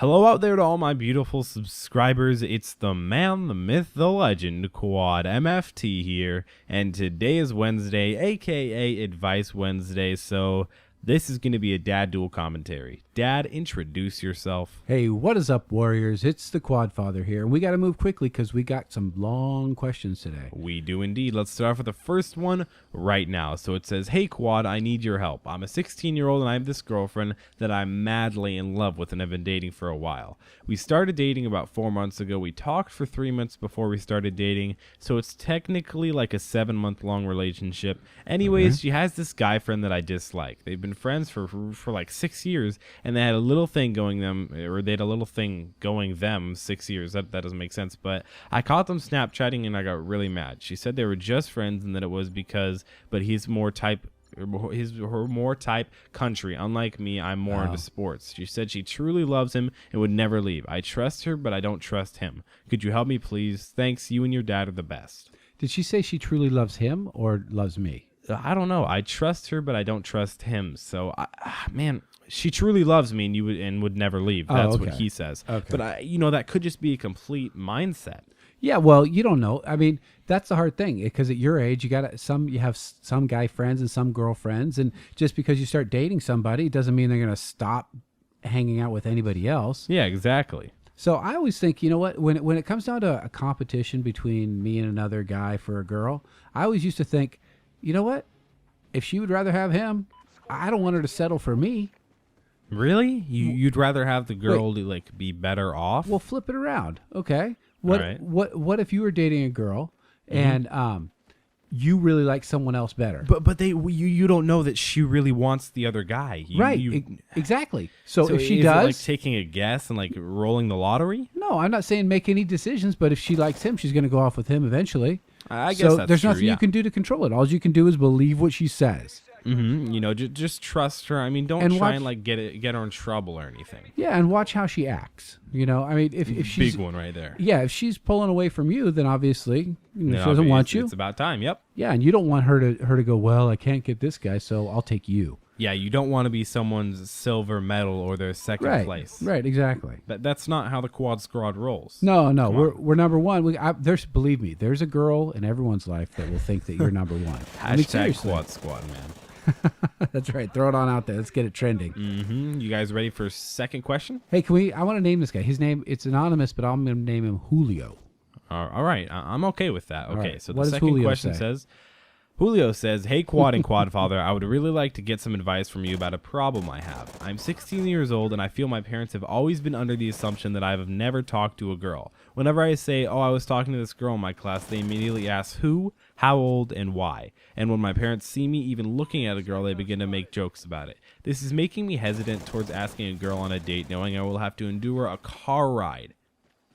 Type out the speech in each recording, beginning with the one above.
Hello out there to all my beautiful subscribers. It's the man, the myth, the legend, Quad MFT here, and today is Wednesday, aka Advice Wednesday, so this is going to be a dad duel commentary. Dad, introduce yourself. Hey, what is up, Warriors? It's the Quad Father here. We got to move quickly because we got some long questions today. We do indeed. Let's start off with the first one right now. So it says, hey Quad, I need your help. I'm a 16-year-old and I have this girlfriend that I'm madly in love with and have been dating for a while. We started dating about 4 months ago. We talked for 3 months before we started dating, so it's technically like a 7-month-long relationship. Anyways, she has this guy friend that I dislike. They've been friends for like 6 years, and they had a little thing going them 6 years. That doesn't make sense, but I caught them Snapchatting and I got really mad. She said they were just friends and that it was because, but he's more type country. Unlike me, I'm more into sports. She said she truly loves him and would never leave. I trust her, but I don't trust him. Could you help me, please? Thanks. You and your dad are the best. Did she say she truly loves him or loves me? I don't know. I trust her, but I don't trust him. So, man, she truly loves me and would never leave. That's what he says. Okay. But that could just be a complete mindset. Yeah, well, you don't know. I mean, that's the hard thing because at your age, you have some guy friends and some girlfriends, and just because you start dating somebody doesn't mean they're going to stop hanging out with anybody else. Yeah, exactly. So I always think, you know what, when it comes down to a competition between me and another guy for a girl, I always used to think, you know what, if she would rather have him, I don't want her to settle for me. Really? You'd rather have the girl to be better off? Well, flip it around. Okay. What if you were dating a girl and you really like someone else better? But you don't know that she really wants the other guy. Exactly. So if she is does, it like taking a guess and rolling the lottery? No, I'm not saying make any decisions, but if she likes him, she's going to go off with him eventually. I guess that's there's true, nothing you can do to control it. All you can do is believe what she says. Mm-hmm. Just trust her. I mean, don't try and get her in trouble or anything. Yeah, and watch how she acts. I mean, if she's big one right there. Yeah, if she's pulling away from you, then obviously she doesn't want you. It's about time. Yep. Yeah, and you don't want her to go, well, I can't get this guy, so I'll take you. Yeah, you don't want to be someone's silver medal or their second place. Right, exactly. That's not how the Quad Squad rolls. No, we're number one. Believe me, there's a girl in everyone's life that will think that you're number one. Hashtag Quad Squad, man. That's right. Throw it on out there. Let's get it trending. Mm-hmm. You guys ready for second question? Hey, I want to name this guy. His name, it's anonymous, but I'm going to name him Julio. All right. I'm okay with that. Okay, right. So the second question says, Julio says, hey Quad and Quad Father, I would really like to get some advice from you about a problem I have. I'm 16 years old and I feel my parents have always been under the assumption that I have never talked to a girl. Whenever I say, I was talking to this girl in my class, they immediately ask who, how old, and why. And when my parents see me even looking at a girl, they begin to make jokes about it. This is making me hesitant towards asking a girl on a date, knowing I will have to endure a car ride.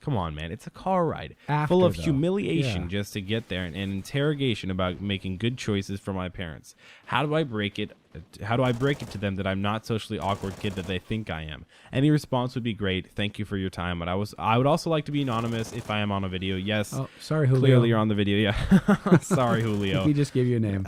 Come on, man. It's a car ride full of humiliation just to get there and interrogation about making good choices for my parents. How do I break it? How do I break it to them that I'm not socially awkward kid that they think I am? Any response would be great. Thank you for your time. But I would also like to be anonymous if I am on a video. Yes. Oh, sorry, Julio. Clearly you're on the video. Yeah. Sorry, Julio. He just gave you a name.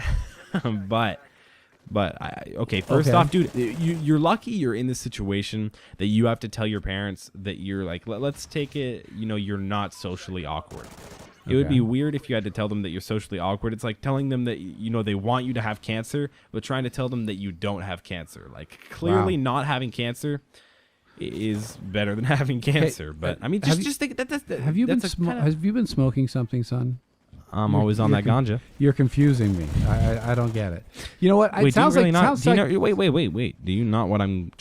First off, dude, you're lucky you're in this situation that you have to tell your parents that you're let's take it, you're not socially awkward. It would be weird if you had to tell them that you're socially awkward. It's like telling them that, they want you to have cancer, but trying to tell them that you don't have cancer. Clearly not having cancer is better than having cancer. But I mean, just think that have you been smoking something, son? I'm always on that ganja. You're confusing me. I don't get it. You know what? Wait, wait. Do you not what I'm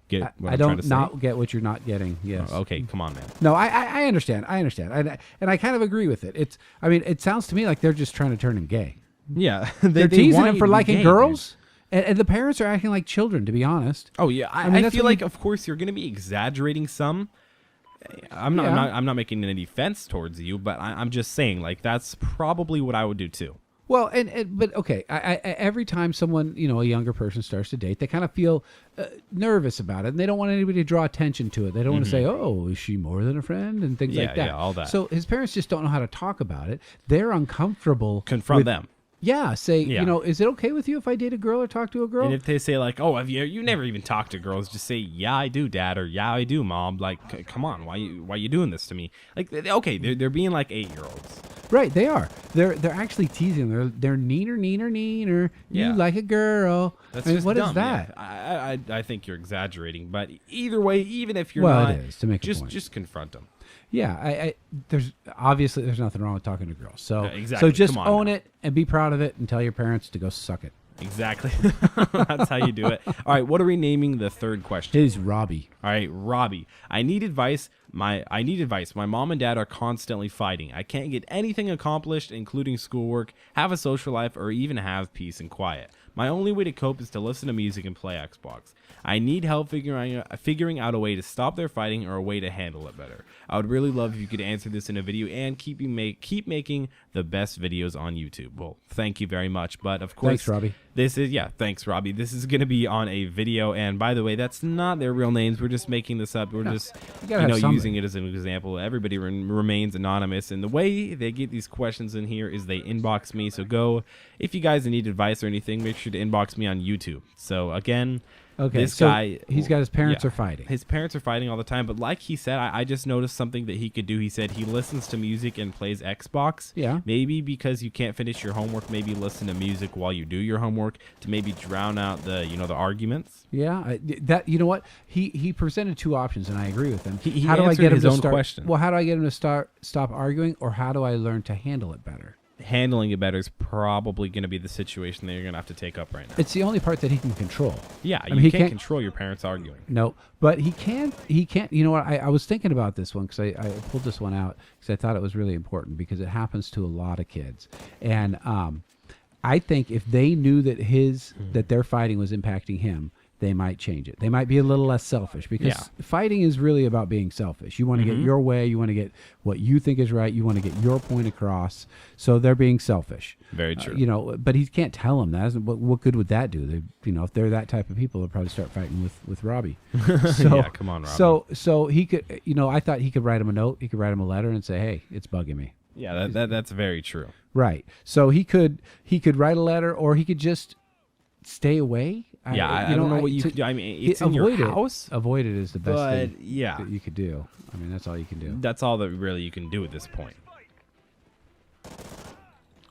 get? What I don't not get what you're not getting. Yes. Oh, okay, come on, man. No, I understand. And I kind of agree with it. It sounds to me like they're just trying to turn him gay. Yeah, they're teasing him for liking girls. And the parents are acting like children, to be honest. Oh yeah, I feel like of course you're going to be exaggerating some. I'm not making any defense towards you, but I'm just saying that's probably what I would do too. Well, but okay, every time someone, a younger person starts to date, they kind of feel nervous about it, and they don't want anybody to draw attention to it. They don't want to say, "Oh, is she more than a friend?" and things like that. Yeah, all that. So his parents just don't know how to talk about it. They're uncomfortable. Confront them. Yeah, say, Yeah. is it okay with you if I date a girl or talk to a girl? And if they say like, "Oh, have you never even talked to girls?" Just say, "Yeah, I do, Dad," or "Yeah, I do, Mom." Like, come on, why you doing this to me? Like, okay, they're being like 8-year-olds. Right, they are. They're actually teasing. They're neener. Yeah. You like a girl. That's I mean, just what dumb, is that? yeah. I think you're exaggerating, but either way, even if you're Well, not, it is, to make a just point. just confront them. Yeah, there's nothing wrong with talking to girls. So exactly. so just Come on own now. it and be proud of it and tell your parents to go suck it. Exactly. That's how you do it. All right, what are we naming the third question? It is Robbie. All right, Robbie. I need advice. My mom and dad are constantly fighting. I can't get anything accomplished, including schoolwork, have a social life, or even have peace and quiet. My only way to cope is to listen to music and play Xbox. I need help figuring out a way to stop their fighting or a way to handle it better. I would really love if you could answer this in a video and keep making the best videos on YouTube. Well, thank you very much. But of course, Thanks, Robbie. Thanks, Robbie. This is going to be on a video, and by the way, that's not their real names. We're just making this up. We're just using it as an example. Everybody remains anonymous, and the way they get these questions in here is they inbox me. So go, if you guys need advice or anything, make sure to inbox me on YouTube. So again, Okay, this so guy, he's got his parents are fighting. His parents are fighting all the time, but like he said, I just noticed something that he could do. He said he listens to music and plays Xbox. Yeah. Maybe because you can't finish your homework, maybe listen to music while you do your homework to maybe drown out the arguments. Yeah, that you know what he presented two options, and I agree with him. He how do I answered get him his to own start? question. Well, how do I get him to stop arguing, or how do I learn to handle it better? Handling it better is probably going to be the situation that you're going to have to take up right now. It's the only part that he can control. Yeah, I mean, you he can't control your parents arguing. No, but he can't. You know what? I was thinking about this one because I pulled this one out because I thought it was really important because it happens to a lot of kids, and I think if they knew that that their fighting was impacting him, they might change it. They might be a little less selfish because fighting is really about being selfish. You want to get your way. You want to get what you think is right. You want to get your point across. So they're being selfish. Very true. But he can't tell them that. What good would that do? They, if they're that type of people, they'll probably start fighting with Robbie. So, yeah, come on, Robbie. So he could, I thought he could write him a note. He could write him a letter and say, hey, it's bugging me. Yeah, that's very true. Right. So he could write a letter, or he could just stay away. Yeah, I don't know what you could do. I mean, it's in your house. Avoid it is the best thing yeah, that you could do. I mean, that's all you can do. That's all that really you can do at this point. All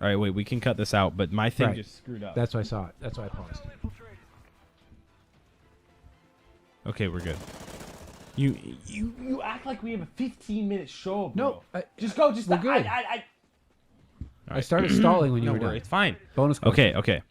right, wait, we can cut this out, but my thing just screwed up. That's why I saw it. That's why I paused. Okay, we're good. You act like we have a 15-minute show, bro. No, just go. Just we're good. I started stalling when you were done. It's fine. Bonus question. Okay.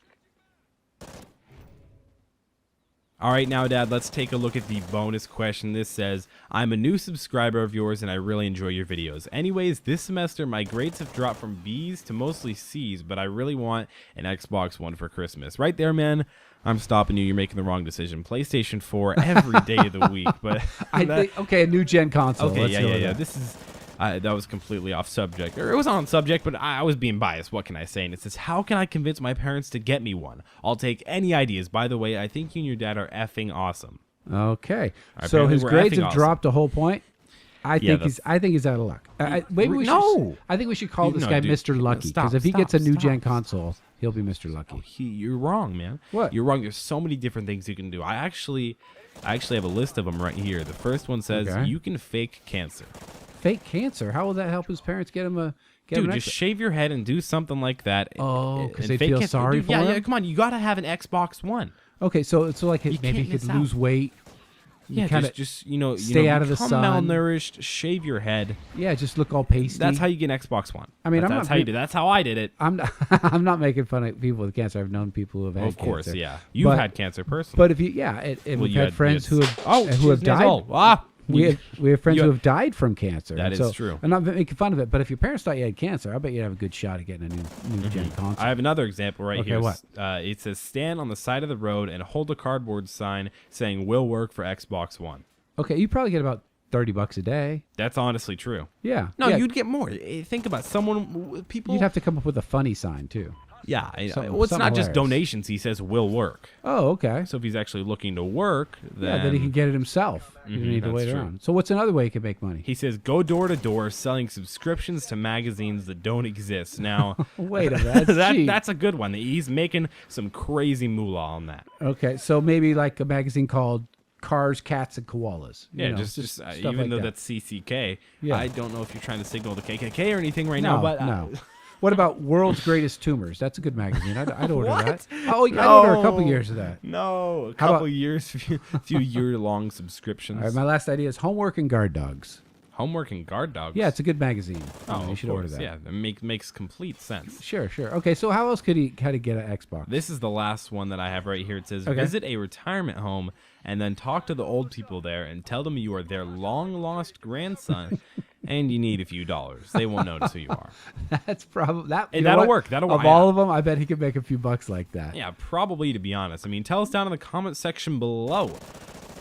All right, now, Dad, let's take a look at the bonus question. This says, I'm a new subscriber of yours, and I really enjoy your videos. Anyways, this semester, my grades have dropped from B's to mostly C's, but I really want an Xbox One for Christmas. Right there, man. I'm stopping you. You're making the wrong decision. PlayStation 4 every day of the week. But I think, a new gen console. Okay, Let's go with yeah. that. This is... that was completely off subject. Or it was on subject, but I was being biased. What can I say? And it says, how can I convince my parents to get me one? I'll take any ideas. By the way, I think you and your dad are effing awesome. Okay. So apparently his we're grades effing have awesome. dropped a whole point. I think he's out of luck. Maybe we should. I think we should call this guy dude, Mr. Lucky, stop, because if he stop, gets a new stop. gen console, he'll be Mr. Lucky. You're wrong, man. What? You're wrong. There's so many different things you can do. I actually have a list of them right here. The first one says you can fake cancer. Fake cancer? How will that help his parents get him a? Dude, just shave your head and do something like that. Oh, because they fake feel cancer. sorry Dude, for him. Yeah, come on. You got to have an Xbox One. Okay, so like maybe can't he could miss out. lose weight. Yeah, just stay out of the become sun. malnourished, shave your head. Yeah, just look all pasty. That's how you get an Xbox One. I mean, that's how you do. That's how I did it. I'm not making fun of people with cancer. I've known people who have had Of course, cancer. yeah. You've had cancer personally. But if you, we've had friends who have died. We have friends who have died from cancer. That is true. I'm not making fun of it, but if your parents thought you had cancer, I bet you'd have a good shot at getting a new gen console. I have another example right here. What? It says, stand on the side of the road and hold a cardboard sign saying, will work for Xbox One. Okay, you probably get about $30 a day. That's honestly true. Yeah. No, yeah. you'd get more. Think about people. You'd have to come up with a funny sign, too. Yeah, Something- well, it's something not just hilarious. donations. He says will work. Oh, okay. So if he's actually looking to work, then, Yeah, then he can get it himself. You don't need to that's wait true. around. So what's another way he can make money? he says go door to door selling subscriptions to magazines that don't exist. Now, Wait a minute, that's cheap. that's a good one. He's making some crazy moolah on that. Okay, so maybe like a magazine called Cars, Cats, and Koalas. You Yeah, know, just stuff even like though that. that's CCK, Yeah. I don't know if you're trying to signal the KKK or anything right no, now, but no. What about World's Greatest Tumors? That's a good magazine. I'd order What? that. Oh, I'd order a couple No. years of that. No, a How couple about- years, few year-long subscriptions. All right, my last idea is Homework and Guard Dogs. Homework and Guard Dogs. Yeah, it's a good magazine. Oh, you of should course. order that. Yeah, that makes complete sense. Sure, sure. Okay, so how else could he get an Xbox? This is the last one that I have right here. It says, Okay. visit a retirement home and then talk to the old people there and tell them you are their long-lost grandson and you need a few dollars. They won't notice who you are. That's probably that. Hey, you know that'll what? work. That'll Of work. all of them, I bet he could make a few bucks like that. Yeah, probably, to be honest. I mean, tell us down in the comment section below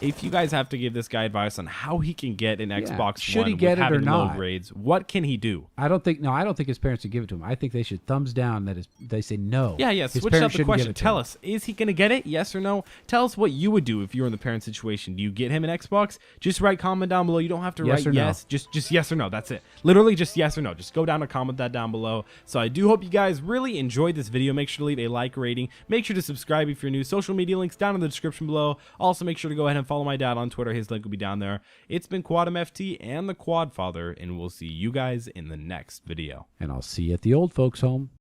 if you guys have to give this guy advice on how he can get an Xbox Should One he get with it or having low not? grades. What can he do? I don't think his parents should give it to him. I think they should thumbs down that they say no. Yeah, His switch parents up the shouldn't give question. it to Tell him. us, is he going to get it? Yes or no? Tell us what you would do if you were in the parent situation. Do you get him an Xbox? Just write comment down below. You don't have to Yes write or no. yes. Just yes or no. That's it. Literally just yes or no. Just go down and comment that down below. So I do hope you guys really enjoyed this video. Make sure to leave a like rating. Make sure to subscribe if you're new. Social media links down in the description below. Also, make sure to go ahead and follow my dad on Twitter. His link will be down there. It's been QuadMFT and the Quad Father, and we'll see you guys in the next video. And I'll see you at the old folks' home.